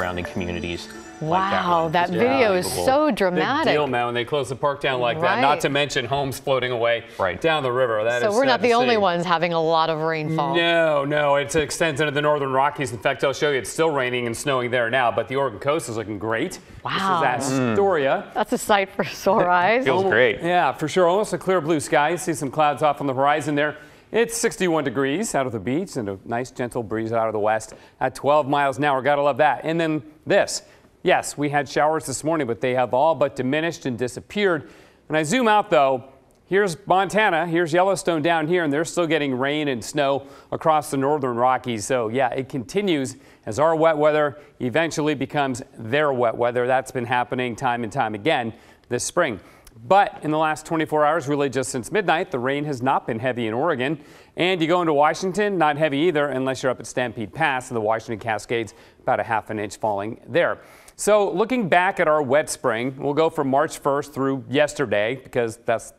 surrounding communities. Wow, like that video is so dramatic. Big deal, man, when they close the park down like that. Not to mention homes floating away down the river. That so is we're not the only see. ones having a lot of rainfall. No, it extends into the northern Rockies. In fact, I'll show you it's still raining and snowing there now, but the Oregon coast is looking great. Wow. This is Astoria. That's a sight for sore eyes. Feels great. Yeah, for sure. Almost a clear blue sky. You see some clouds off on the horizon there. It's 61 degrees out of the beach and a nice gentle breeze out of the west at 12 miles an hour. Gotta love that. And then this. Yes, we had showers this morning, but they have all but diminished and disappeared. When I zoom out, though, here's Montana, here's Yellowstone down here, and they're still getting rain and snow across the northern Rockies. So, yeah, it continues as our wet weather eventually becomes their wet weather. That's been happening time and time again this spring. But in the last 24 hours, really just since midnight, the rain has not been heavy in Oregon. And you go into Washington, not heavy either, unless you're up at Stampede Pass in the Washington Cascades, about a ½ inch falling there. So looking back at our wet spring, we'll go from March 1st through yesterday, because that's,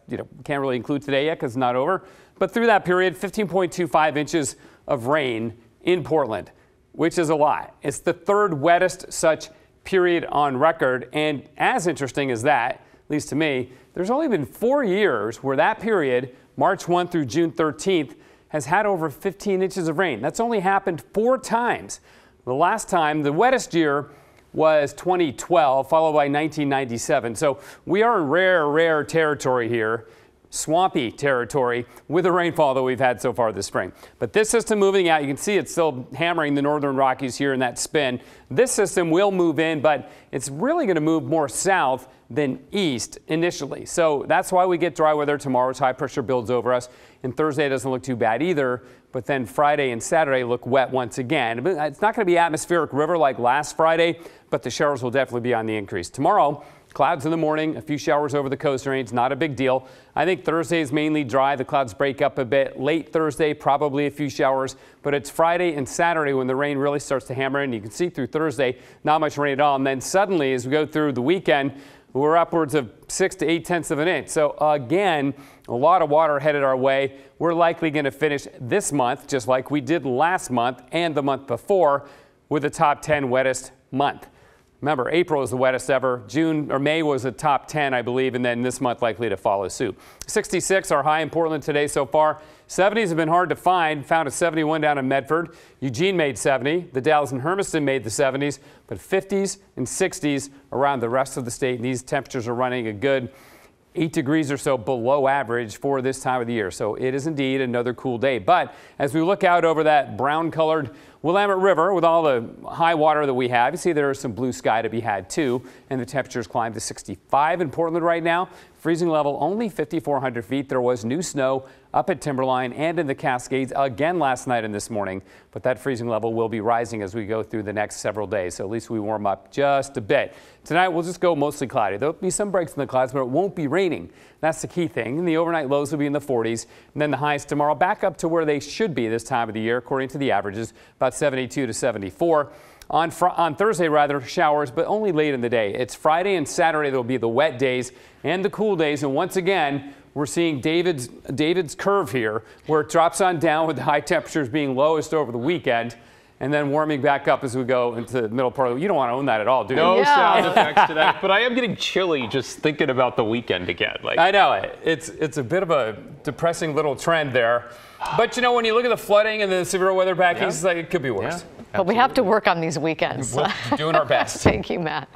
can't really include today yet because it's not over. But through that period, 15.25 inches of rain in Portland, which is a lot. It's the third wettest such period on record. And as interesting as that, at least to me, there's only been 4 years where that period, March 1 through June 13th, has had over 15 inches of rain. That's only happened 4 times. The last time, the wettest year, was 2012, followed by 1997. So we are in rare territory here, swampy territory with the rainfall that we've had so far this spring. But this system moving out, you can see it's still hammering the northern Rockies here in that spin. This system will move in, but it's really going to move more south than east initially. So that's why we get dry weather tomorrow as high pressure builds over us. And Thursday doesn't look too bad either. But then Friday and Saturday look wet once again. It's not going to be atmospheric river like last Friday, but the showers will definitely be on the increase. Tomorrow, clouds in the morning, a few showers over the coast range, not a big deal. I think Thursday is mainly dry. The clouds break up a bit. Late Thursday, probably a few showers. But it's Friday and Saturday when the rain really starts to hammer in. You can see through Thursday, not much rain at all. And then suddenly, as we go through the weekend, we're upwards of 6 to 8 tenths of an inch. So again, a lot of water headed our way. We're likely going to finish this month, just like we did last month and the month before, with the top 10 wettest month. Remember, April is the wettest ever. June or May was the top 10, I believe, and then this month likely to follow suit. 66, our high in Portland today so far. 70s have been hard to find. Found a 71 down in Medford. Eugene made 70. The Dalles and Hermiston made the 70s, but 50s and 60s around the rest of the state. And these temperatures are running a good 8 degrees or so below average for this time of the year. So it is indeed another cool day. But as we look out over that brown-colored Willamette River with all the high water that we have, you see there is some blue sky to be had too, and the temperatures climb to 65 in Portland right now. Freezing level only 5,400 feet. There was new snow up at Timberline and in the Cascades again last night and this morning, but that freezing level will be rising as we go through the next several days. So at least we warm up just a bit. Tonight we'll just go mostly cloudy. There'll be some breaks in the clouds, but it won't be raining. That's the key thing. And the overnight lows will be in the 40s, and then the highs tomorrow back up to where they should be this time of the year, according to the averages, about 72 to 74. On Thursday, rather, showers, but only late in the day. It's Friday and Saturday that will be the wet days and the cool days. And once again, we're seeing David's curve here, where it drops on down with the high temperatures being lowest over the weekend and then warming back up as we go into the middle part of the. You don't want to own that at all, do you? No sound effects to that. But I am getting chilly just thinking about the weekend again. I know. It's a bit of a depressing little trend there. But, when you look at the flooding and the severe weather packages, it could be worse. But we have to work on these weekends. We're doing our best. Thank you, Matt.